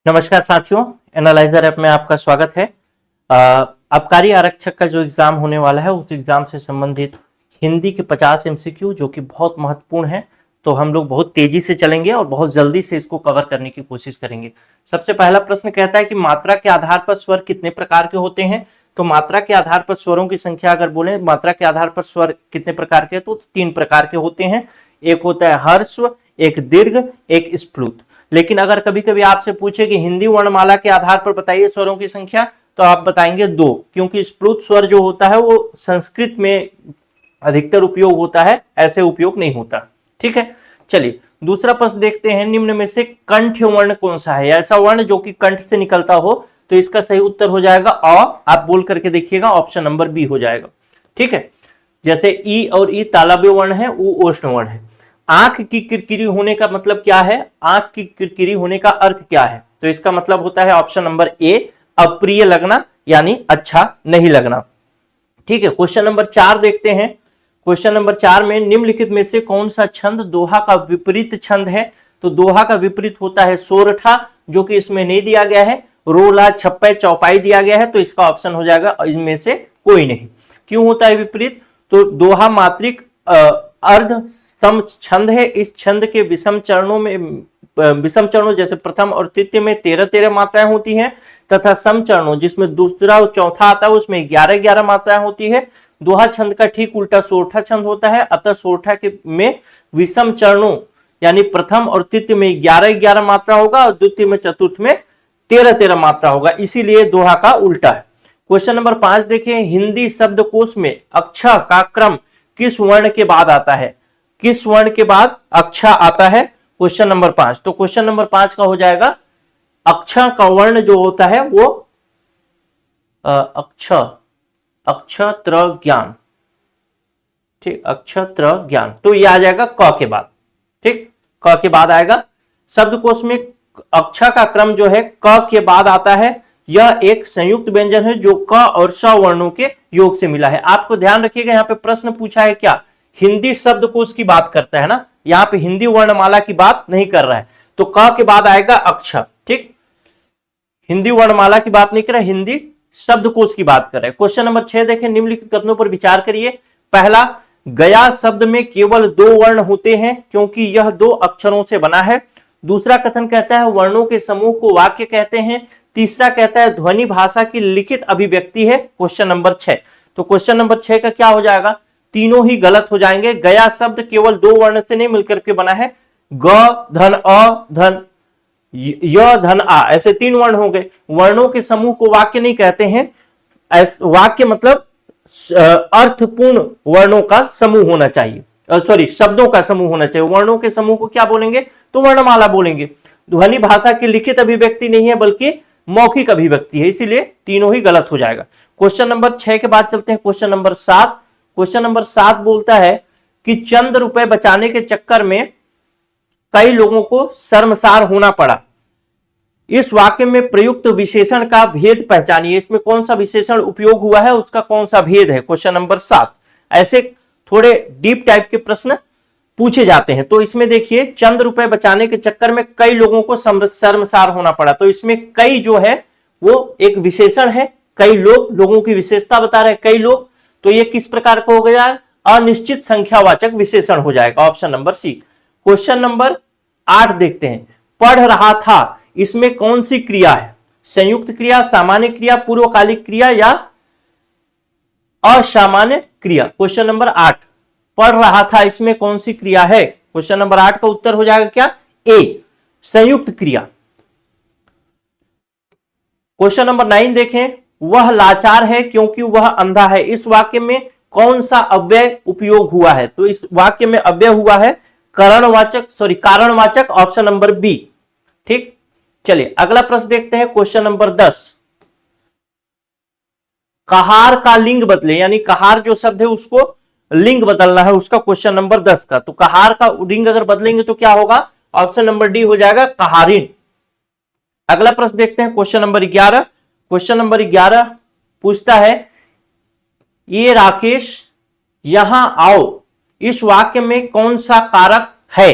नमस्कार साथियों, analyser app में आपका स्वागत है। आबकारी आरक्षक का जो एग्जाम होने वाला है उस एग्जाम से संबंधित हिंदी के 50 एमसीक्यू जो कि बहुत महत्वपूर्ण है, तो हम लोग बहुत तेजी से चलेंगे और बहुत जल्दी से इसको कवर करने की कोशिश करेंगे। सबसे पहला प्रश्न कहता है कि मात्रा के आधार पर स्वर कितने प्रकार के होते हैं। तो मात्रा के आधार पर स्वरों की संख्या अगर बोले, मात्रा के आधार पर स्वर कितने प्रकार के, तो 3 प्रकार के होते हैं। एक होता है हर्स्व, एक दीर्घ, एक स्प्लूत। लेकिन अगर कभी कभी आपसे पूछे कि हिंदी वर्णमाला के आधार पर बताइए स्वरों की संख्या, तो आप बताएंगे 2, क्योंकि स्प्लूत स्वर जो होता है वो संस्कृत में अधिकतर उपयोग होता है, ऐसे उपयोग नहीं होता। ठीक है, चलिए दूसरा प्रश्न देखते हैं। निम्न में से कंठ वर्ण कौन सा है? ऐसा वर्ण जो कि कंठ से निकलता हो, तो इसका सही उत्तर हो जाएगा अ। आप बोल करके देखिएगा, ऑप्शन नंबर बी हो जाएगा। ठीक है, जैसे ई और ई तालव्य वर्ण है, उ ओष्ण वर्ण है। आंख की किरकिरी होने का मतलब क्या है? आंख की किरकिरी होने का अर्थ क्या है? तो इसका मतलब होता है ऑप्शन नंबर ए, अप्रिय लगना, यानी अच्छा नहीं लगना। ठीक है, क्वेश्चन नंबर 4 देखते हैं। क्वेश्चन नंबर 4 में निम्नलिखित में से कौन सा छंद दोहा का विपरीत छंद है? तो दोहा का विपरीत होता है सोरठा, जो कि इसमें नहीं दिया गया है। रोला, छप्पे, चौपाई दिया गया है, तो इसका ऑप्शन हो जाएगा इनमें से कोई नहीं। क्यों होता है विपरीत? तो दोहा मात्रिक अर्ध सम छंद है। इस छंद के विषम चरणों जैसे प्रथम और तृतीय में 13-13 मात्राएं होती हैं, तथा सम चरणों जिसमें दूसरा और चौथा आता है उसमें 11-11 मात्राएं होती है। दोहा छंद का ठीक उल्टा सोरठा छंद होता है, अतः सोरठा के में विषम चरणों यानी प्रथम और तृतीय में 11-11 मात्रा होगा और द्वितीय में चतुर्थ में 13-13 मात्रा होगा, इसीलिए दोहा का उल्टा है। क्वेश्चन नंबर 5 देखें। हिंदी शब्दकोश में अक्षर का क्रम किस वर्ण के बाद आता है? किस वर्ण के बाद अक्षर आता है? Question number 5। तो क्वेश्चन नंबर 5 का हो जाएगा अक्षर का वर्ण जो होता है वो अक्षत्र ज्ञान। ठीक, अक्षत्र ज्ञान, तो ये आ जाएगा क के बाद। ठीक, क के बाद आएगा। शब्दकोश में अक्षर का क्रम जो है क के बाद आता है। यह एक संयुक्त व्यंजन है जो क और स वर्णों के योग से मिला है। आपको ध्यान रखिएगा, यहाँ पे प्रश्न पूछा है क्या? हिंदी शब्दकोश की बात करता है ना, यहाँ पे हिंदी वर्णमाला की बात नहीं कर रहा है। तो क के बाद आएगा अक्षर। ठीक, हिंदी वर्णमाला की बात नहीं कर रहा है, हिंदी शब्दकोश की बात कर रहे हैं। क्वेश्चन नंबर 6 देखें। निम्नलिखित कथनों पर विचार करिए। पहला, गया शब्द में केवल 2 वर्ण होते हैं क्योंकि यह 2 अक्षरों से बना है। दूसरा कथन कहता है वर्णों के समूह को वाक्य कहते हैं। तीसरा कहता है ध्वनि भाषा की लिखित अभिव्यक्ति है। Question number 6। तो क्वेश्चन नंबर 6 का क्या हो जाएगा? तीनों ही गलत हो जाएंगे। गया शब्द केवल 2 वर्ण से नहीं मिलकर के बना है। ग धन अ धन य धन आ, ऐसे 3 वर्ण हो गए। वर्णों के समूह को वाक्य नहीं कहते हैं। वाक्य मतलब अर्थपूर्ण वर्णों का समूह होना चाहिए, सॉरी शब्दों का समूह होना चाहिए। वर्णों के समूह को क्या बोलेंगे? तो वर्णमाला बोलेंगे। ध्वनि भाषा की लिखित अभिव्यक्ति नहीं है बल्कि मौखिक अभिव्यक्ति है, इसीलिए तीनों ही गलत हो जाएगा। क्वेश्चन नंबर 6 के बाद चलते हैं क्वेश्चन नंबर 7। क्वेश्चन नंबर 7 बोलता है कि चंद रुपए बचाने के चक्कर में कई लोगों को शर्मसार होना पड़ा। इस वाक्य में प्रयुक्त विशेषण का भेद पहचानिए। इसमें कौन सा विशेषण उपयोग हुआ है, उसका कौन सा भेद है? Question number 7। ऐसे थोड़े डीप टाइप के प्रश्न पूछे जाते हैं। तो इसमें देखिए, चंद रुपए बचाने के चक्कर में कई लोगों को शर्मसार होना पड़ा। तो इसमें कई जो है वो एक विशेषण है। कई लोग, लोगों की विशेषता बता रहे हैं, कई लोग। तो ये किस प्रकार का हो गया? अनिश्चित संख्यावाचक विशेषण हो जाएगा, option number C. Question number 8 देखते हैं। पढ़ रहा था, इसमें कौन सी क्रिया है? संयुक्त क्रिया, सामान्य क्रिया, पूर्वकालिक क्रिया या असामान्य क्रिया? क्वेश्चन नंबर 8, पढ़ रहा था, इसमें कौन सी क्रिया है? क्वेश्चन नंबर 8 का उत्तर हो जाएगा क्या? ए, संयुक्त क्रिया। क्वेश्चन नंबर 9 देखें। वह लाचार है क्योंकि वह अंधा है। इस वाक्य में कौन सा अव्यय उपयोग हुआ है? तो इस वाक्य में अव्यय हुआ है कारणवाचक, ऑप्शन नंबर बी। ठीक, चलिए अगला प्रश्न देखते हैं। Question number 10। कहार का लिंग बदले, यानी कहार जो शब्द है उसको लिंग बदलना है उसका। क्वेश्चन नंबर 10 का, तो कहार का लिंग अगर बदलेंगे तो क्या होगा? ऑप्शन नंबर डी हो जाएगा कहारिन। अगला प्रश्न देखते हैं। Question number 11। क्वेश्चन नंबर 11 पूछता है, ये राकेश यहां आओ, इस वाक्य में कौन सा कारक है?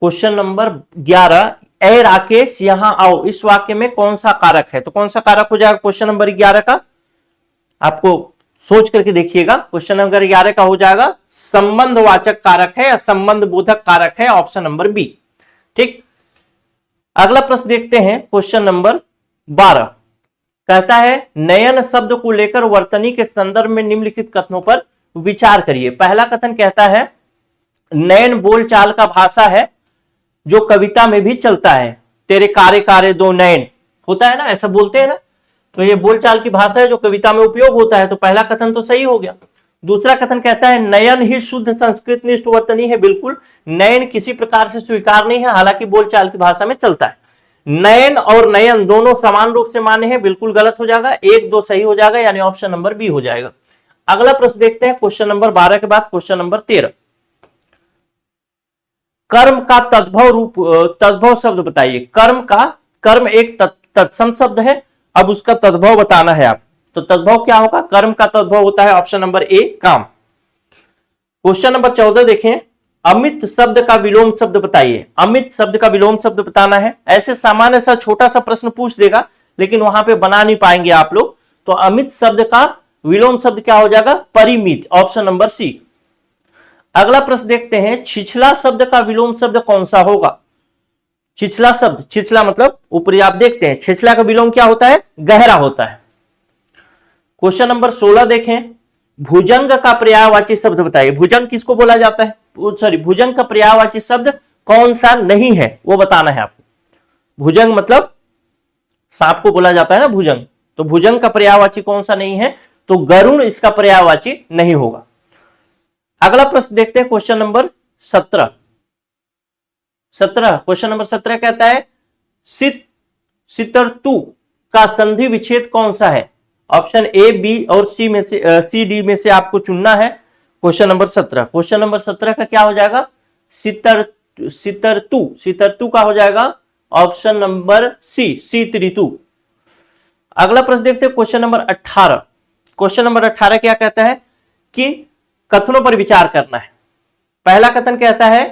क्वेश्चन नंबर 11, ए राकेश यहां आओ, इस वाक्य में कौन सा कारक है? तो कौन सा कारक हो जाएगा क्वेश्चन नंबर 11 का? आपको सोच करके देखिएगा। क्वेश्चन नंबर 11 का हो जाएगा संबंधवाचक कारक है या संबंध बोधक कारक है, ऑप्शन नंबर बी। ठीक, अगला प्रश्न देखते हैं क्वेश्चन नंबर 12। कहता है नयन शब्द को लेकर वर्तनी के संदर्भ में निम्नलिखित कथनों पर विचार करिए। पहला कथन कहता है नयन बोलचाल का भाषा है जो कविता में भी चलता है। तेरे कारे कारे दो नयन होता है ना, ऐसा बोलते हैं ना, तो ये बोलचाल की भाषा है जो कविता में उपयोग होता है। तो पहला कथन तो सही हो गया। दूसरा कथन कहता है नयन ही शुद्ध संस्कृत निष्ठ वर्तनी है। बिल्कुल, नयन किसी प्रकार से स्वीकार नहीं है, हालांकि बोलचाल की भाषा में चलता है। नयन और नयन दोनों समान रूप से माने हैं, बिल्कुल गलत हो जाएगा। 1-2 सही हो जाएगा, यानी ऑप्शन नंबर बी हो जाएगा। अगला प्रश्न देखते हैं क्वेश्चन नंबर 12 के बाद क्वेश्चन नंबर 13। कर्म का तद्भव शब्द बताइए। कर्म एक तत्सम शब्द है, अब उसका तद्भव बताना है आप। तो तद्भव क्या होगा? कर्म का तद्भव होता है ऑप्शन नंबर ए काम। क्वेश्चन नंबर 14 देखें, अमित शब्द का विलोम शब्द बताइए। अमित शब्द का विलोम शब्द बताना है। ऐसे सामान्य सा छोटा सा प्रश्न पूछ देगा, लेकिन वहां पे बना नहीं पाएंगे आप लोग। तो अमित शब्द का विलोम शब्द क्या हो जाएगा? परिमित, ऑप्शन नंबर सी। अगला प्रश्न देखते हैं, छिछला शब्द का विलोम शब्द कौन सा होगा? छिछला शब्द, छिछला मतलब ऊपरी आप देखते हैं, छिछला का विलोम क्या होता है? गहरा होता है। क्वेश्चन नंबर 16 देखें, भुजंग का पर्यायवाची शब्द बताइए। भुजंग किसको बोला जाता है? सॉरी, भुजंग का पर्यायवाची शब्द कौन सा नहीं है वो बताना है आपको। भुजंग मतलब सांप को बोला जाता है ना भुजंग, तो भुजंग का पर्यायवाची कौन सा नहीं है? तो गरुड़ इसका पर्यायवाची नहीं होगा। अगला प्रश्न देखते हैं क्वेश्चन नंबर 17। क्वेश्चन नंबर 17 कहता है सितरतु का संधि विच्छेद कौन सा है? ऑप्शन ए, बी और सी में से सी डी में से आपको चुनना है। क्वेश्चन नंबर 17, क्वेश्चन नंबर 17 का क्या हो जाएगा? सितरतु का हो जाएगा ऑप्शन नंबर सी, शीत ऋतु। अगला प्रश्न देखते हैं क्वेश्चन नंबर 18। क्वेश्चन नंबर 18 क्या कहता है कि कथनों पर विचार करना है। पहला कथन कहता है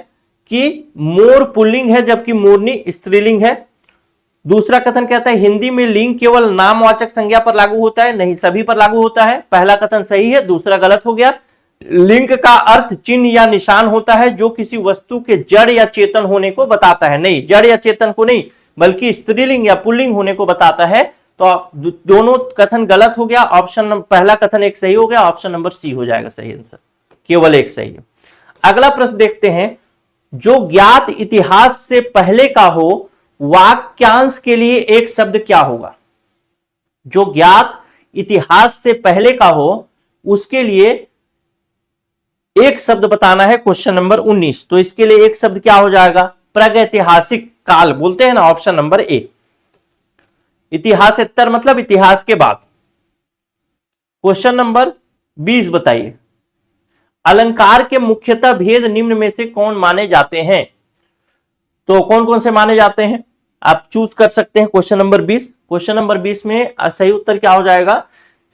कि मोर पुल्लिंग है जबकि मोरनी स्त्रीलिंग है। दूसरा कथन कहता है हिंदी में लिंग केवल नामवाचक संज्ञा पर लागू होता है, नहीं सभी पर लागू होता है। पहला कथन सही है, दूसरा गलत हो गया। लिंग का अर्थ चिन्ह या निशान होता है जो किसी वस्तु के जड़ या चेतन होने को बताता है, नहीं जड़ या चेतन को नहीं, बल्कि स्त्रीलिंग या पुल्लिंग होने को बताता है। तो दोनों कथन गलत हो गया। ऑप्शन पहला कथन एक सही हो गया, ऑप्शन नंबर सी हो जाएगा सही आंसर, केवल एक सही है। अगला प्रश्न देखते हैं, जो ज्ञात इतिहास से पहले का हो वाक्यांश के लिए एक शब्द क्या होगा? जो ज्ञात इतिहास से पहले का हो उसके लिए एक शब्द बताना है। क्वेश्चन नंबर 19, तो इसके लिए एक शब्द क्या हो जाएगा? प्रागैतिहासिक काल बोलते हैं ना, ऑप्शन नंबर ए। इतिहासेतर मतलब इतिहास के बाद। क्वेश्चन नंबर 20 बताइए, अलंकार के मुख्यतः भेद निम्न में से कौन माने जाते हैं? तो कौन कौन से माने जाते हैं आप चूज कर सकते हैं। क्वेश्चन नंबर 20, क्वेश्चन नंबर 20 में सही उत्तर क्या हो जाएगा?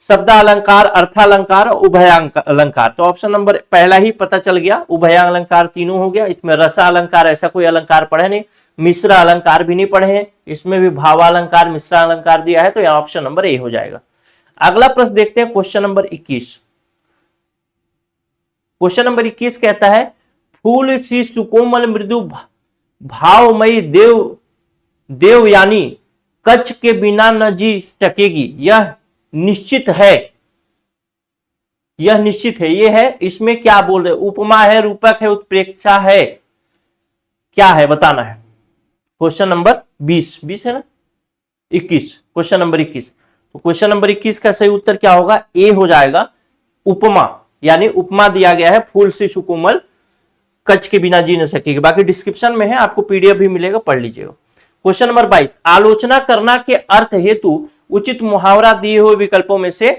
शब्दालंकार, अर्थालंकार, उभयालंकार। तो ऑप्शन नंबर पहला ही पता चल गया, उभयालंकार तीनों हो गया। इसमें रसालंकार ऐसा कोई अलंकार पढ़े नहीं, मिश्र अलंकार भी नहीं पढ़े हैं, इसमें भी भावालंकार मिश्रा अलंकार दिया है, तो यह ऑप्शन नंबर ए हो जाएगा। अगला प्रश्न देखते हैं क्वेश्चन नंबर 21। क्वेश्चन नंबर 21 कहता है फूल सी सुकोमल मृदु भावमयी देवयानी कच्छ के बिना न जी सकेगी, यह निश्चित है। यह निश्चित है, ये है, इसमें क्या बोल रहे? उपमा है, रूपक है, उत्प्रेक्षा है, क्या है बताना है। क्वेश्चन नंबर 20 है ना, 21, क्वेश्चन नंबर 21। तो क्वेश्चन नंबर 21 का सही उत्तर क्या होगा? ए हो जाएगा, उपमा, यानी उपमा दिया गया है फूल से सुकोमल कच्छ के बिना जी न सकेगी। बाकी डिस्क्रिप्शन में है, आपको पीडीएफ भी मिलेगा, पढ़ लीजिएगा। क्वेश्चन नंबर 22, आलोचना करना के अर्थ हेतु उचित मुहावरा दिए हुए विकल्पों में से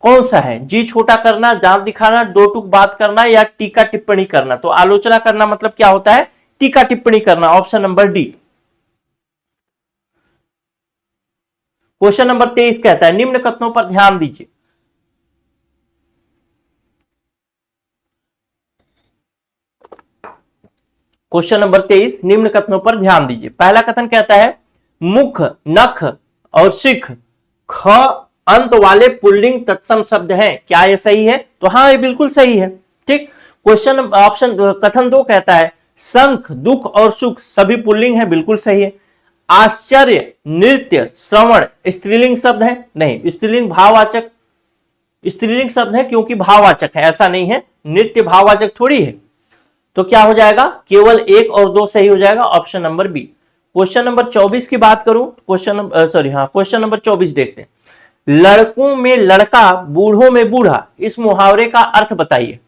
कौन सा है? जी छोटा करना, दांत दिखाना, दो टूक बात करना या टीका टिप्पणी करना। तो आलोचना करना मतलब क्या होता है? टीका टिप्पणी करना, option number D. Question number 23 कहता है निम्न कथनों पर ध्यान दीजिए। क्वेश्चन नंबर 23, निम्न कथनों पर ध्यान दीजिए। पहला कथन कहता है मुख, नख और शिख ख अंत वाले पुल्लिंग तत्सम शब्द हैं, क्या ये सही है? तो हाँ, ये बिल्कुल सही है। ठीक। क्वेश्चन ऑप्शन कथन 2 कहता है शंख, दुख और सुख सभी पुल्लिंग है, बिल्कुल सही है। आश्चर्य, नृत्य, श्रवण स्त्रीलिंग शब्द है? नहीं, स्त्रीलिंग भाववाचक, स्त्रीलिंग शब्द है क्योंकि भाववाचक है, ऐसा नहीं है नृत्य भाववाचक थोड़ी है। तो क्या हो जाएगा? केवल 1 और 2 सही हो जाएगा, option number B. Question number 24 की बात करूं, क्वेश्चन नंबर 24 देखते हैं। लड़कों में लड़का, बूढ़ों में बूढ़ा, इस मुहावरे का अर्थ बताइए।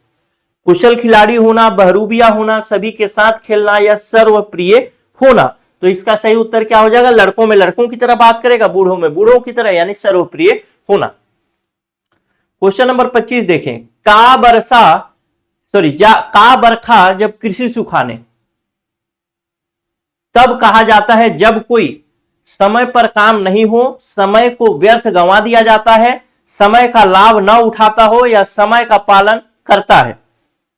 कुशल खिलाड़ी होना, बहरूबिया होना, सभी के साथ खेलना या सर्वप्रिय होना। तो इसका सही उत्तर क्या हो जाएगा? लड़कों में लड़कों की तरह बात करेगा, बूढ़ों में बूढ़ों की तरह, यानी सर्वप्रिय होना। क्वेश्चन नंबर 25 देखें। का बरखा जब कृषि सुखाने, तब कहा जाता है जब कोई समय पर काम नहीं हो, समय को व्यर्थ गंवा दिया जाता है, समय का लाभ न उठाता हो या समय का पालन करता है।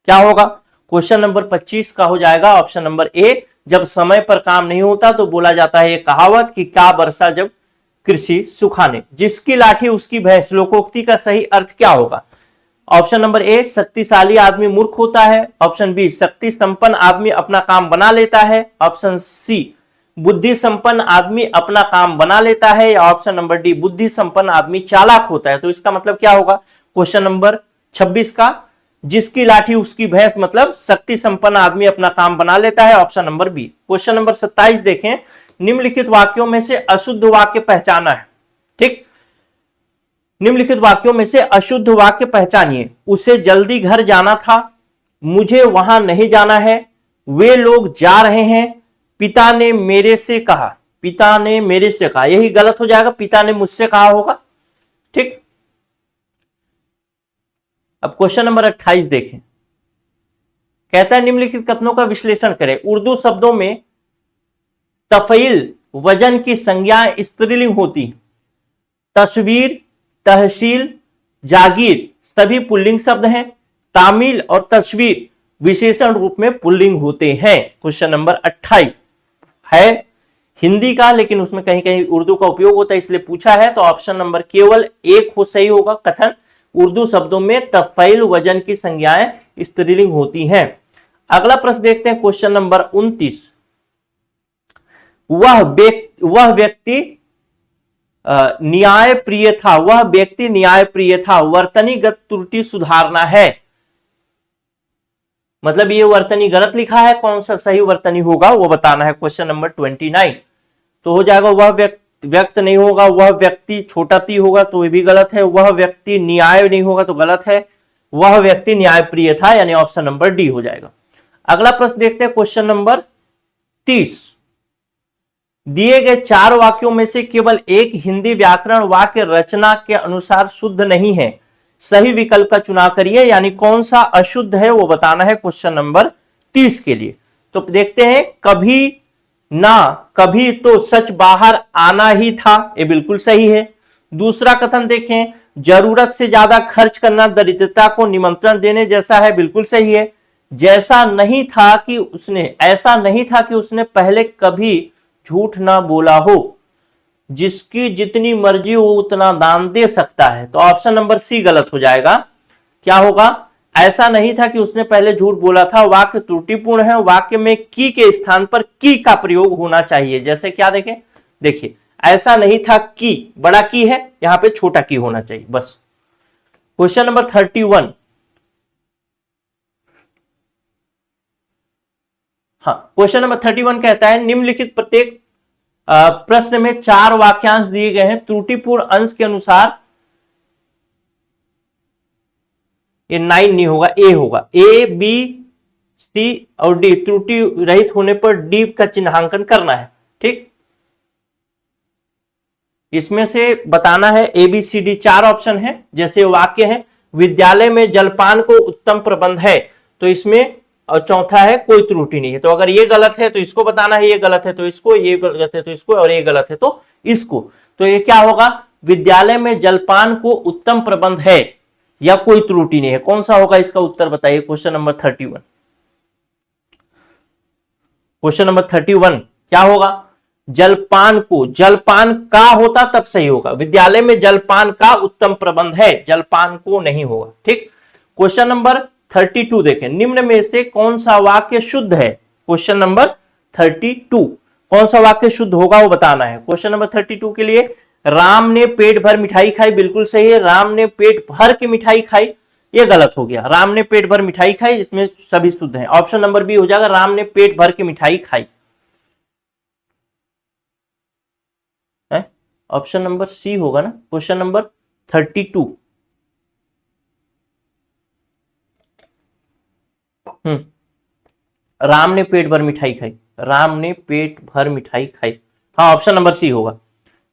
क्या होगा? क्वेश्चन नंबर 25 का हो जाएगा ऑप्शन नंबर ए। जब समय पर काम नहीं होता तो बोला जाता है ये कहावत कि का बरसा जब कृषि सुखाने। जिसकी लाठी उसकी भैंस, लोकोक्ति का सही अर्थ क्या होगा? ऑप्शन नंबर ए शक्तिशाली आदमी मूर्ख होता है, ऑप्शन बी शक्ति संपन्न आदमी अपना काम बना लेता है, ऑप्शन सी बुद्धि संपन्न आदमी अपना काम बना लेता है, या ऑप्शन नंबर डी बुद्धि संपन्न आदमी चालाक होता है। तो इसका मतलब क्या होगा? क्वेश्चन नंबर 26 का जिसकी लाठी उसकी भैंस मतलब शक्ति संपन्न आदमी अपना काम बना लेता है, option number B. Question number 27 देखें। निम्नलिखित वाक्यों में से अशुद्ध वाक्य पहचाना है। ठीक, निम्नलिखित वाक्यों में से अशुद्ध वाक्य पहचानिए। उसे जल्दी घर जाना था, मुझे वहां नहीं जाना है, वे लोग जा रहे हैं, पिता ने मेरे से कहा, पिता ने मेरे से कहा, यही गलत हो जाएगा, पिता ने मुझसे कहा होगा। ठीक। अब क्वेश्चन नंबर 28 देखें। कहता है निम्नलिखित कथनों का विश्लेषण करें। उर्दू शब्दों में तफईल वजन की संज्ञा स्त्रीलिंग होती है। तस्वीर, तहसील, जागीर सभी पुल्लिंग शब्द हैं। तामील और तस्वीर विशेषण रूप में पुल्लिंग होते हैं। क्वेश्चन नंबर 28 है हिंदी का, लेकिन उसमें कहीं कहीं उर्दू का उपयोग होता है, इसलिए पूछा है। तो ऑप्शन नंबर केवल एक हो सही होगा। कथन उर्दू शब्दों में तफईल वजन की संज्ञाएं स्त्रीलिंग होती हैं। अगला प्रश्न देखते हैं, क्वेश्चन नंबर 29। वह व्यक्ति न्याय प्रिय था, वह व्यक्ति न्याय प्रिय था, वर्तनीगत त्रुटि सुधारना है। मतलब ये वर्तनी गलत लिखा है, कौन सा सही वर्तनी होगा वो बताना है। क्वेश्चन नंबर 29 तो हो जाएगा वह व्यक्त नहीं होगा, वह व्यक्ति छोटा ती होगा तो ये भी गलत है, वह व्यक्ति न्याय नहीं होगा तो गलत है, वह व्यक्ति न्याय प्रिय था, यानी ऑप्शन नंबर डी हो जाएगा। अगला प्रश्न देखते हैं, क्वेश्चन नंबर 30। दिए गए 4 वाक्यों में से केवल एक हिंदी व्याकरण वाक्य रचना के अनुसार शुद्ध नहीं है, सही विकल्प का चुनाव करिए, यानी कौन सा अशुद्ध है वो बताना है क्वेश्चन नंबर 30 के लिए। तो देखते हैं, कभी ना कभी तो सच बाहर आना ही था, ये बिल्कुल सही है। दूसरा कथन देखें, जरूरत से ज्यादा खर्च करना दरिद्रता को निमंत्रण देने जैसा है, बिल्कुल सही है। ऐसा नहीं था कि उसने पहले कभी झूठ ना बोला हो, जिसकी जितनी मर्जी हो उतना दान दे सकता है। तो ऑप्शन नंबर सी गलत हो जाएगा। क्या होगा? ऐसा नहीं था कि उसने पहले झूठ बोला था, वाक्य त्रुटिपूर्ण है। वाक्य में की के स्थान पर की का प्रयोग होना चाहिए। जैसे क्या देखें, देखिए ऐसा नहीं था की, बड़ा की है, यहां पे छोटा की होना चाहिए बस। Question number 31। हाँ, क्वेश्चन नंबर 31 कहता है निम्नलिखित प्रत्येक प्रश्न में 4 वाक्यांश दिए गए हैं, त्रुटिपूर्ण अंश के अनुसार ये 9 नहीं होगा, ए होगा। ए, बी, सी और डी त्रुटि रहित होने पर डी का चिन्हांकन करना है। ठीक, इसमें से बताना है A B C D 4 option है। जैसे वाक्य है विद्यालय में जलपान को उत्तम प्रबंध है, तो इसमें और चौथा है कोई त्रुटि नहीं है। तो अगर ये गलत है तो इसको बताना है, ये गलत है तो इसको, ये गलत है तो इसको, और ये गलत है तो इसको। तो ये क्या होगा? विद्यालय में जलपान को उत्तम प्रबंध है या कोई त्रुटि नहीं है, कौन सा होगा इसका उत्तर बताइए। Question number 31। क्वेश्चन नंबर 31 क्या होगा? जलपान को, जलपान का होता तब सही होगा, विद्यालय में जलपान का उत्तम प्रबंध है, जलपान को नहीं होगा। ठीक। क्वेश्चन नंबर 32 देखें, निम्न में से कौन सा वाक्य शुद्ध है? क्वेश्चन नंबर 32 कौन सा वाक्य शुद्ध होगा वो बताना है। क्वेश्चन नंबर 32 के लिए, राम ने पेट भर मिठाई खाई, बिल्कुल सही है। राम ने पेट भर के मिठाई खाई, ये गलत हो गया। राम ने पेट भर मिठाई खाई, इसमें सभी शुद्ध हैं। ऑप्शन नंबर बी हो जाएगा, राम ने पेट भर के मिठाई खाई। ऑप्शन नंबर सी होगा ना। क्वेश्चन नंबर 32 राम ने पेट भर मिठाई खाई, राम ने पेट भर मिठाई खाई, हाँ ऑप्शन नंबर सी होगा।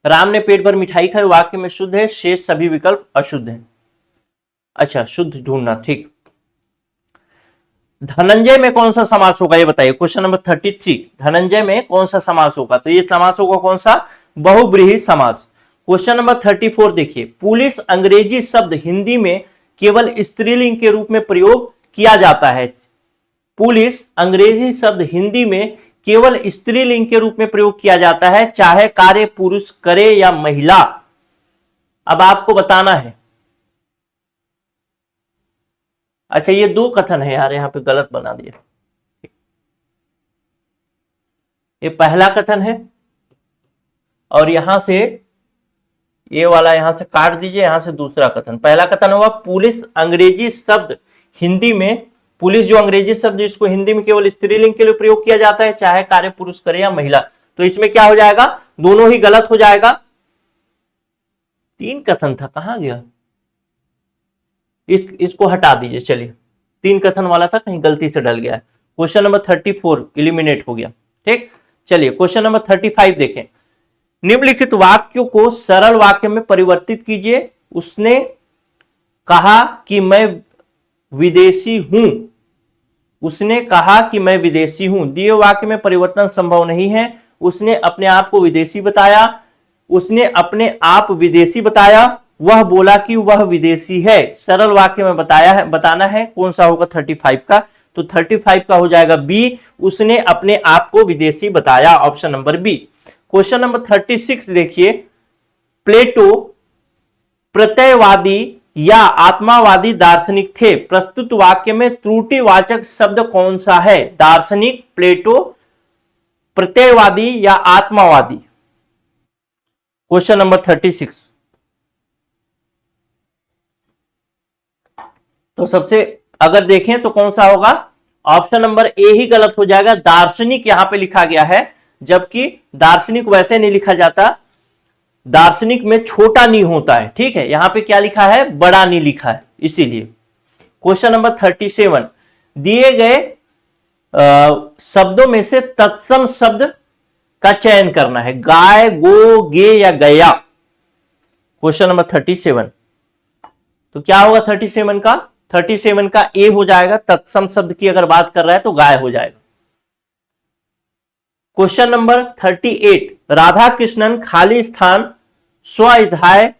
राम ने पेट भर मिठाई खाई वाक्य में शुद्ध है, शेष सभी विकल्प अशुद्ध हैं। अच्छा, शुद्ध ढूंढना, ठीक। धनंजय में कौन सा समास होगा ये बताइए। क्वेश्चन नंबर 33, धनंजय में कौन सा समास होगा? तो ये समास होगा कौन सा? बहुब्रीहि समास। क्वेश्चन नंबर 34 देखिए, पुलिस अंग्रेजी शब्द हिंदी में केवल स्त्रीलिंग के रूप में प्रयोग किया जाता है। पुलिस अंग्रेजी शब्द हिंदी में केवल स्त्रीलिंग के रूप में प्रयोग किया जाता है, चाहे कार्य पुरुष करे या महिला। अब आपको बताना है। अच्छा, ये दो कथन है यार, यहां पे गलत बना दिया। ये पहला कथन है और यहां से ये वाला यहां से काट दीजिए, यहां से दूसरा कथन। पहला कथन होगा, पुलिस अंग्रेजी शब्द हिंदी में, पुलिस जो अंग्रेजी शब्द इसको हिंदी में केवल स्त्रीलिंग के लिए प्रयोग किया जाता है, चाहे कार्य पुरुष करे या महिला। तो इसमें क्या हो जाएगा? दोनों ही गलत हो जाएगा। तीन कथन था, कहां गया? इसको हटा दीजिए। चलिए, तीन कथन वाला था, कहीं गलती से डल गया है। क्वेश्चन नंबर 34 एलिमिनेट हो गया। ठीक। चलिए क्वेश्चन नंबर 35 देखें, निम्नलिखित वाक्यों को सरल वाक्य में परिवर्तित कीजिए। उसने कहा कि मैं विदेशी हूं, उसने कहा कि मैं विदेशी हूं। दिए वाक्य में परिवर्तन संभव नहीं है। उसने अपने आप को विदेशी बताया, उसने अपने आप विदेशी बताया, वह बोला कि वह विदेशी है। सरल वाक्य में बताया है, बताना है कौन सा होगा 35 का। तो 35 का हो जाएगा बी, उसने अपने आप को विदेशी बताया, option number B. Question number 36 देखिए, प्लेटो प्रत्ययवादी या आत्मावादी दार्शनिक थे। प्रस्तुत वाक्य में त्रुटिवाचक शब्द कौन सा है? दार्शनिक, प्लेटो, प्रत्ययवादी या आत्मावादी। Question number 36। तो सबसे अगर देखें तो कौन सा होगा? ऑप्शन नंबर ए ही गलत हो जाएगा। दार्शनिक यहां पे लिखा गया है, जबकि दार्शनिक वैसे नहीं लिखा जाता, दार्शनिक में छोटा नी होता है। ठीक है, यहां पे क्या लिखा है? बड़ा नी लिखा है, इसीलिए। क्वेश्चन नंबर 37, दिए गए शब्दों में से तत्सम शब्द का चयन करना है। गाय, गो, गे या गया। क्वेश्चन नंबर 37, तो क्या होगा 37 का? 37 का ए हो जाएगा। तत्सम शब्द की अगर बात कर रहा है तो गाय हो जाएगा। क्वेश्चन नंबर 38, राधा कृष्णन खाली स्थान स्वाध्याय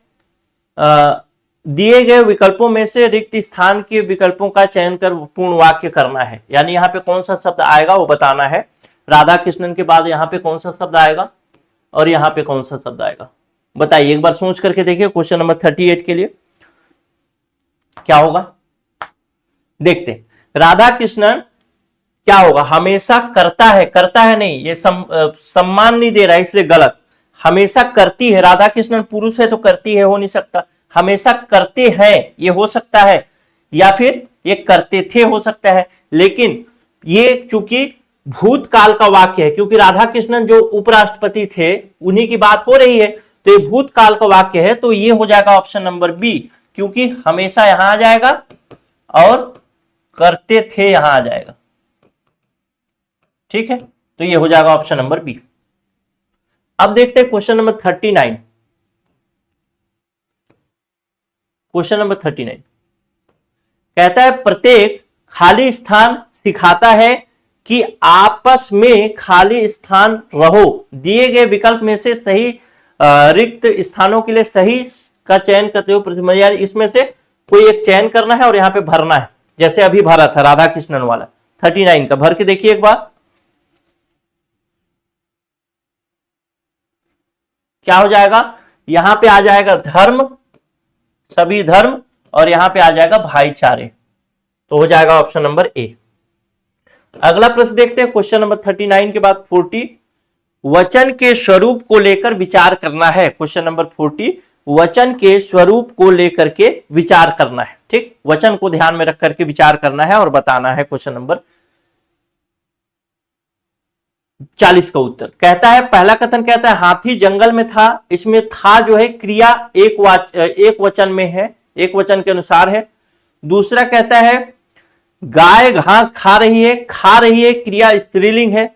दिए गए विकल्पों में से रिक्त स्थान के विकल्पों का चयन कर पूर्ण वाक्य करना है। यानी यहां पे कौन सा शब्द आएगा वो बताना है। राधा कृष्णन के बाद यहां पे कौन सा शब्द आएगा और यहां पे कौन सा शब्द आएगा, बताइए। एक बार सोच करके देखिए। क्वेश्चन नंबर 38 के लिए क्या होगा, देखते। राधा कृष्णन क्या होगा? हमेशा करता है, करता है नहीं, ये सम्मान नहीं दे रहा है इसलिए गलत। हमेशा करती है, राधा कृष्णन पुरुष है तो करती है हो नहीं सकता। हमेशा करते हैं ये हो सकता है, या फिर ये करते थे हो सकता है। लेकिन ये चूंकि भूतकाल का वाक्य है, क्योंकि राधा कृष्णन जो उपराष्ट्रपति थे उन्हीं की बात हो रही है, तो ये भूतकाल का वाक्य है, तो ये हो जाएगा ऑप्शन नंबर बी, क्योंकि हमेशा यहां आ जाएगा और करते थे यहां आ जाएगा। ठीक है, तो ये हो जाएगा ऑप्शन नंबर बी। अब देखते हैं क्वेश्चन नंबर 39। क्वेश्चन नंबर 39 कहता है, प्रत्येक खाली स्थान सिखाता है कि आपस में खाली स्थान रहो। दिए गए विकल्प में से सही रिक्त स्थानों के लिए सही का चयन करते हो। यानी इसमें से कोई एक चयन करना है और यहां पे भरना है, जैसे अभी भरा था राधा कृष्णन वाला। 39 का भर के देखिए एक बार। क्या हो जाएगा, यहां पे आ जाएगा धर्म, सभी धर्म, और यहां पे आ जाएगा भाईचारे, तो हो जाएगा ऑप्शन नंबर ए। अगला प्रश्न देखते हैं, क्वेश्चन नंबर 39 के बाद 40, वचन के स्वरूप को लेकर विचार करना है। क्वेश्चन नंबर 40, वचन के स्वरूप को लेकर के विचार करना है। ठीक, वचन को ध्यान में रख करके विचार करना है और बताना है। क्वेश्चन नंबर 40 का उत्तर कहता है, पहला कथन कहता है हाथी जंगल में था, इसमें था जो है क्रिया एक वचन में है, एक वचन के अनुसार है। दूसरा कहता है गाय घास खा रही है, क्रिया स्त्रीलिंग है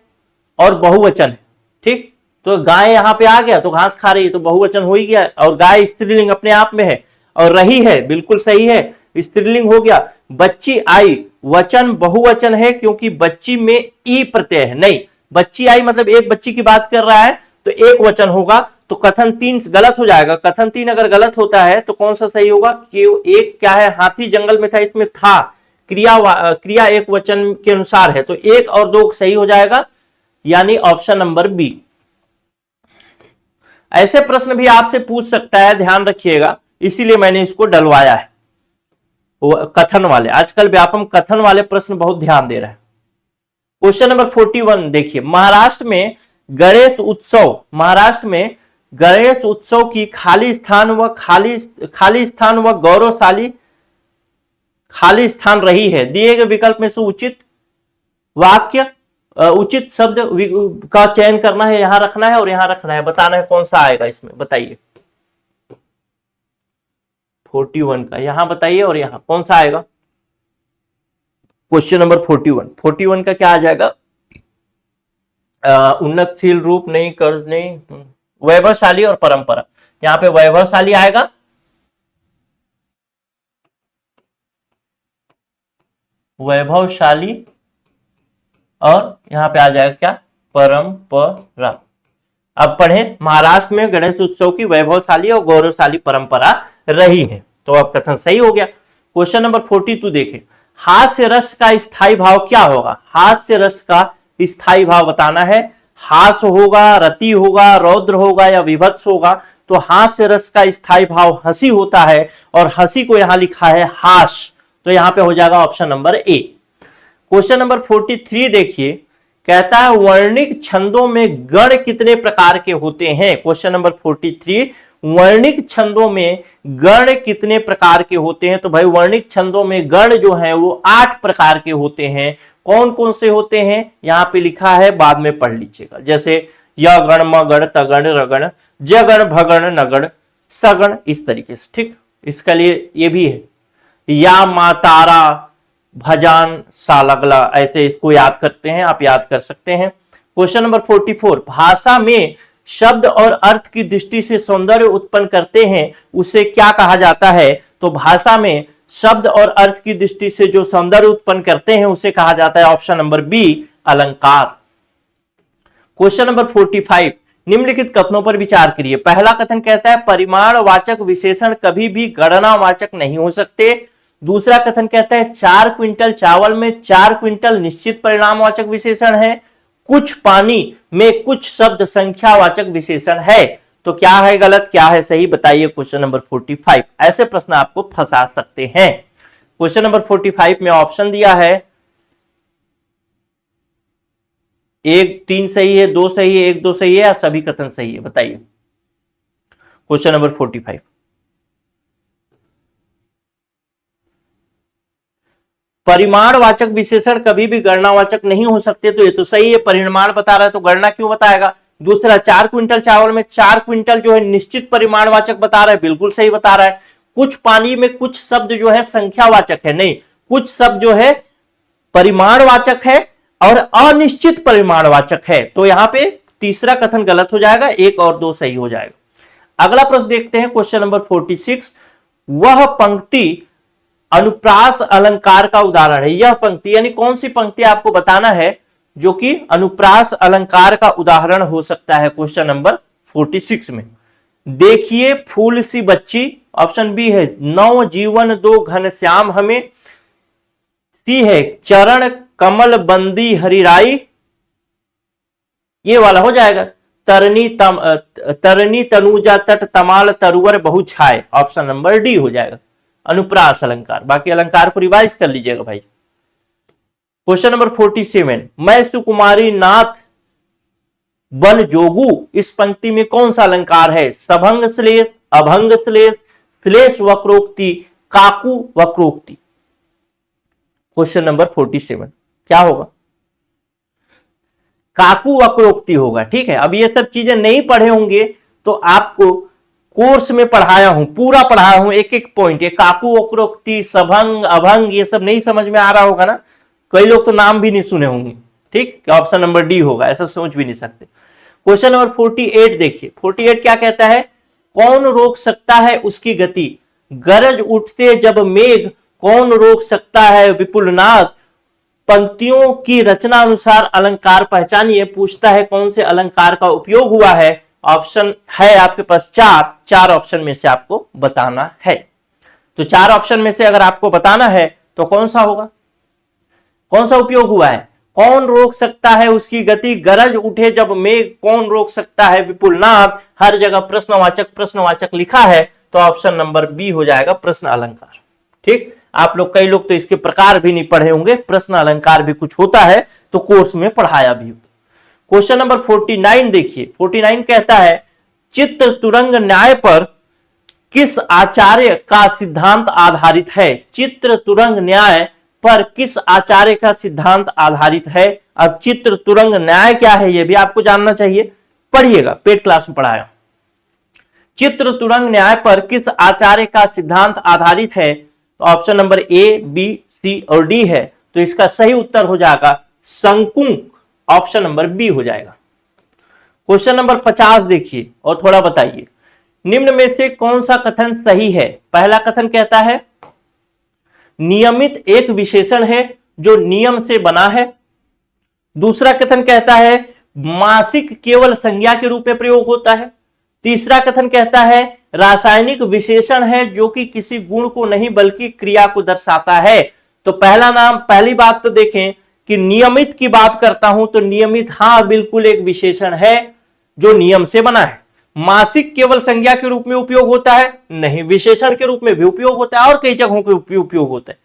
और बहुवचन है। ठीक, तो गाय यहां पे आ गया तो घास खा रही है तो बहुवचन हो ही गया, और गाय स्त्रीलिंग अपने आप में है, और रही है बिल्कुल सही है, स्त्रीलिंग हो गया। बच्ची आई, वचन बहुवचन है क्योंकि बच्ची में ई प्रत्यय है, नहीं, बच्ची आई मतलब एक बच्ची की बात कर रहा है तो एक वचन होगा, तो कथन 3 गलत हो जाएगा। कथन 3 अगर गलत होता है तो कौन सा सही होगा, कि एक क्या है, हाथी जंगल में था, इसमें था क्रिया एक वचन के अनुसार है, तो 1 और 2 सही हो जाएगा, यानी ऑप्शन नंबर बी। ऐसे प्रश्न भी आपसे पूछ सकता है, ध्यान रखिएगा, इसीलिए मैंने इसको डलवाया है, कथन वाले। आजकल व्यापम कथन वाले प्रश्न बहुत ध्यान दे रहा है। क्वेश्चन नंबर 41 देखिए, महाराष्ट्र में गणेश उत्सव की खाली स्थान व गौरवशाली खाली स्थान रही है। दिए गए विकल्प में से उचित वाक्य, उचित शब्द का चयन करना है, यहां रखना है और यहां रखना है, बताना है कौन सा आएगा इसमें, बताइए। 41 का यहां बताइए और यहां कौन सा आएगा। क्वेश्चन नंबर 41 का क्या आ जाएगा, उन्नतशील रूप नहीं, कर्ज नहीं, वैभवशाली और परंपरा। यहां पे वैभवशाली आएगा, वैभवशाली, और यहां पे आ जाएगा क्या, परंपरा। अब पढ़े, महाराष्ट्र में गणेश उत्सव की वैभवशाली और गौरवशाली परंपरा रही है, तो अब कथन सही हो गया। क्वेश्चन नंबर 42 देखें, हास्य रस का स्थायी भाव क्या होगा। हास्य रस का स्थायी भाव बताना है, हास होगा, रति होगा, रौद्र होगा या विभत्स होगा। तो हास्य रस का स्थायी भाव हंसी होता है, और हंसी को यहां लिखा है हास, तो यहां पे हो जाएगा option number A. Question number 43 देखिए, कहता है वर्णिक छंदों में गण कितने प्रकार के होते हैं। क्वेश्चन नंबर 43, वर्णिक छंदों में गण कितने प्रकार के होते हैं। तो भाई वर्णिक छंदों में गण जो है वो 8 प्रकार के होते हैं। कौन कौन से होते हैं यहां पे लिखा है, बाद में पढ़ लीजिएगा, जैसे य गण, म गण, तगण, रगण, जगण, भगण, नगण, सगण, इस तरीके से। ठीक, इसका लिए ये भी है, या मातारा, भजान, सालगला, ऐसे इसको याद करते हैं, आप याद कर सकते हैं। क्वेश्चन नंबर 44, भाषा में शब्द और अर्थ की दृष्टि से सौंदर्य उत्पन्न करते हैं, उसे क्या कहा जाता है। तो भाषा में शब्द और अर्थ की दृष्टि से जो सौंदर्य उत्पन्न करते हैं उसे कहा जाता है ऑप्शन नंबर बी, अलंकार। क्वेश्चन नंबर 45, निम्नलिखित कथनों पर विचार करिए। पहला कथन कहता है परिमाणवाचक विशेषण कभी भी गणनावाचक नहीं हो सकते। दूसरा कथन कहता है 4 क्विंटल चावल में 4 क्विंटल निश्चित परिणामवाचक विशेषण है। कुछ पानी में कुछ शब्द संख्यावाचक विशेषण है। तो क्या है गलत, क्या है सही, बताइए। क्वेश्चन नंबर 45, ऐसे प्रश्न आपको फंसा सकते हैं। क्वेश्चन नंबर 45 में ऑप्शन दिया है 1 3 सही है, 2 सही है, 1 2 सही है, या सभी कथन सही है, बताइए। क्वेश्चन नंबर 45, परिमाणवाचक विशेषण कभी भी गणनावाचक नहीं हो सकते, तो ये तो सही है, परिमाण बता रहा है तो गणना क्यों बताएगा। दूसरा 4 क्विंटल चावल में 4 क्विंटल जो है निश्चित परिमाणवाचक बता रहा है, बिल्कुल सही बता रहा है। कुछ पानी में कुछ शब्द जो है संख्यावाचक है, नहीं, कुछ शब्द जो है परिमाणवाचक है और अनिश्चित परिमाणवाचक है, तो यहां पे तीसरा कथन गलत हो जाएगा, 1 और 2 सही हो जाएगा। अगला प्रश्न देखते हैं, क्वेश्चन नंबर 46, वह पंक्ति अनुप्रास अलंकार का उदाहरण है। यह पंक्ति यानी कौन सी पंक्ति आपको बताना है जो कि अनुप्रास अलंकार का उदाहरण हो सकता है। क्वेश्चन नंबर 46 में देखिए, फूल सी बच्ची, ऑप्शन बी है नव जीवन दो घनश्याम हमें, सी है चरण कमल बंदी हरिराई, ये वाला हो जाएगा। तरनी तनुजा तट तमाल तरुवर बहु छाए, ऑप्शन नंबर डी हो जाएगा अनुप्रास अलंकार। बाकी अलंकार को रिवाइज कर लीजिएगा भाई। क्वेश्चन नंबर 47, मैं सुकुमारी नाथ बन जोगू, इस पंक्ति में कौन सा अलंकार है? सभंग श्लेष, अभंग श्लेष, श्लेष वक्रोक्ति, काकू वक्रोक्ति। क्वेश्चन नंबर 47 क्या होगा? काकू वक्रोक्ति होगा। ठीक है, अब ये सब चीजें नहीं पढ़े होंगे तो आपको कोर्स में पढ़ाया हूं, पूरा पढ़ाया हूं, एक एक पॉइंट। ये काकू वक्रोक्ति, सभंग, अभंग, ये सब नहीं समझ में आ रहा होगा ना, कई लोग तो नाम भी नहीं सुने होंगे। ठीक, ऑप्शन नंबर डी होगा, ऐसा सोच भी नहीं सकते। क्वेश्चन नंबर 48 देखिए, 48 क्या कहता है? कौन रोक सकता है उसकी गति, गरज उठते जब मेघ, कौन रोक सकता है विपुल नाद। पंक्तियों की रचना अनुसार अलंकार पहचानिए, पूछता है कौन से अलंकार का उपयोग हुआ है। ऑप्शन है आपके पास चार ऑप्शन में से आपको बताना है। तो 4 ऑप्शन में से अगर आपको बताना है तो कौन सा होगा, कौन सा उपयोग हुआ है? कौन रोक सकता है उसकी गति, गरज उठे जब मेघ, कौन रोक सकता है विपुल नाद। हर जगह प्रश्नवाचक लिखा है, तो ऑप्शन नंबर बी हो जाएगा प्रश्न अलंकार। ठीक, आप लोग, कई लोग तो इसके प्रकार भी नहीं पढ़े होंगे, प्रश्न अलंकार भी कुछ होता है तो कोर्स में पढ़ाया भी। क्वेश्चन नंबर 49 देखिए, 49 कहता है चित्र तुरंग न्याय पर किस आचार्य का सिद्धांत आधारित है। चित्र तुरंग न्याय पर किस आचार्य का सिद्धांत आधारित है। अब चित्र तुरंग न्याय क्या है ये भी आपको जानना चाहिए, पढ़िएगा, पेड क्लास में पढ़ाया। चित्र तुरंग न्याय पर किस आचार्य का सिद्धांत आधारित है, तो ऑप्शन नंबर ए, बी, सी और डी है। तो इसका सही उत्तर हो जाएगा संकुंक, ऑप्शन नंबर बी हो जाएगा। क्वेश्चन नंबर 50 देखिए और थोड़ा बताइए, निम्न में से कौन सा कथन सही है। पहला कथन कहता है नियमित एक विशेषण है जो नियम से बना है। दूसरा कथन कहता है मासिक केवल संज्ञा के रूप में प्रयोग होता है। तीसरा कथन कहता है रासायनिक विशेषण है जो कि किसी गुण को नहीं बल्कि क्रिया को दर्शाता है। तो पहली बात तो देखें कि नियमित की बात करता हूं तो नियमित हाँ बिल्कुल एक विशेषण है जो नियम से बना है। मासिक केवल संज्ञा के रूप में उपयोग होता है, नहीं, विशेषण के रूप में भी उपयोग होता है और कई जगहों पे उपयोग होता है,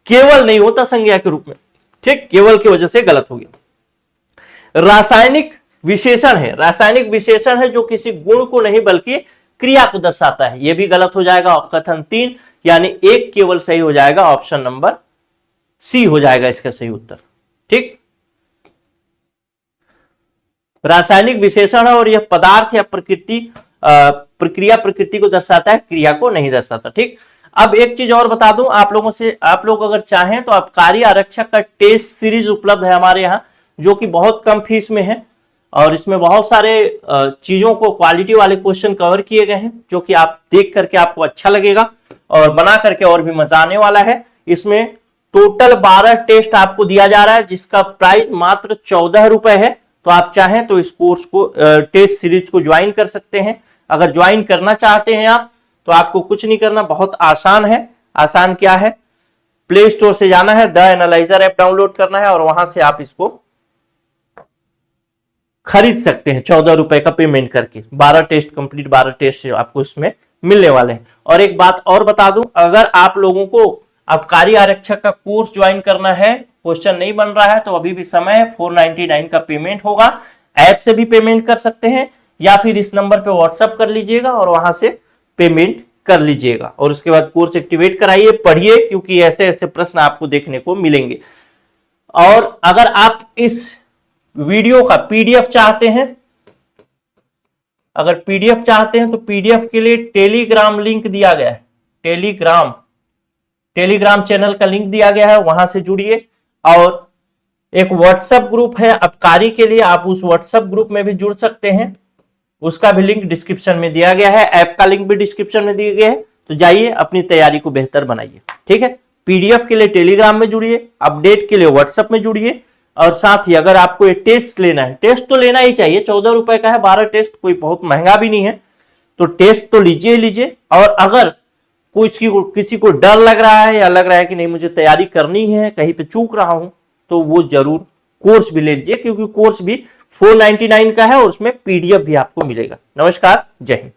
केवल नहीं होता संज्ञा के रूप में। ठीक, केवल की वजह से गलत हो गया। रासायनिक विशेषण है, रासायनिक विशेषण है जो किसी गुण को नहीं बल्कि क्रिया को दर्शाता है, यह भी गलत हो जाएगा। कथन 3 यानी एक केवल सही हो जाएगा, ऑप्शन नंबर सी हो जाएगा इसका सही उत्तर। ठीक, रासायनिक विशेषण है और यह पदार्थ या प्रक्रिया प्रकृति को दर्शाता है, क्रिया को नहीं दर्शाता। ठीक, अब एक चीज और बता दूं आप लोगों से, आप लोग अगर चाहें तो आबकारी आरक्षक का टेस्ट सीरीज उपलब्ध है हमारे यहाँ, जो कि बहुत कम फीस में है और इसमें बहुत सारे चीजों को, क्वालिटी वाले क्वेश्चन कवर किए गए हैं, जो कि आप देख करके आपको अच्छा लगेगा और बना करके और भी मजा आने वाला है। इसमें टोटल 12 टेस्ट आपको दिया जा रहा है जिसका प्राइस मात्र 14 रुपए है। तो आप चाहें तो इस कोर्स को, टेस्ट सीरीज को ज्वाइन कर सकते हैं। अगर ज्वाइन करना चाहते हैं आप तो आपको कुछ नहीं करना, बहुत आसान है। आसान क्या है, प्ले स्टोर से जाना है, द एनालाइजर ऐप डाउनलोड करना है और वहां से आप इसको खरीद सकते हैं 14 रुपए का पेमेंट करके। 12 टेस्ट कंप्लीट, 12 टेस्ट आपको इसमें मिलने वाले हैं। और एक बात और बता दूं, अगर आप लोगों को आबकारी आरक्षक का कोर्स ज्वाइन करना है, क्वेश्चन नहीं बन रहा है, तो अभी भी समय है, 499 का पेमेंट होगा। ऐप से भी पेमेंट कर सकते हैं या फिर इस नंबर पे व्हाट्सएप कर लीजिएगा और वहां से पेमेंट कर लीजिएगा और उसके बाद कोर्स एक्टिवेट कराइए, पढ़िए, क्योंकि ऐसे ऐसे प्रश्न आपको देखने को मिलेंगे। और अगर आप इस वीडियो का पीडीएफ चाहते हैं, अगर पीडीएफ चाहते हैं तो पीडीएफ के लिए टेलीग्राम लिंक दिया गया है, टेलीग्राम चैनल का लिंक दिया गया है, वहां से जुड़िए। और एक व्हाट्सएप ग्रुप है आबकारी के लिए, आप उस व्हाट्सएप ग्रुप में भी जुड़ सकते हैं, उसका भी लिंक डिस्क्रिप्शन में दिया गया है, ऐप का लिंक भी डिस्क्रिप्शन में दिया गया है। तो जाइए अपनी तैयारी को बेहतर बनाइए। ठीक है, पीडीएफ के लिए टेलीग्राम में जुड़िए, अपडेट के लिए व्हाट्सएप में जुड़िए और साथ ही अगर आपको ये टेस्ट लेना है, टेस्ट तो लेना ही चाहिए, 14 रुपए का है, 12 टेस्ट कोई बहुत महंगा भी नहीं है, तो टेस्ट तो लीजिए। और अगर किसी को डर लग रहा है या लग रहा है कि नहीं मुझे तैयारी करनी है, कहीं पे चूक रहा हूं, तो वो जरूर कोर्स भी ले लीजिए, क्योंकि कोर्स भी 499 का है और उसमें पीडीएफ भी आपको मिलेगा। नमस्कार, जय हिंद।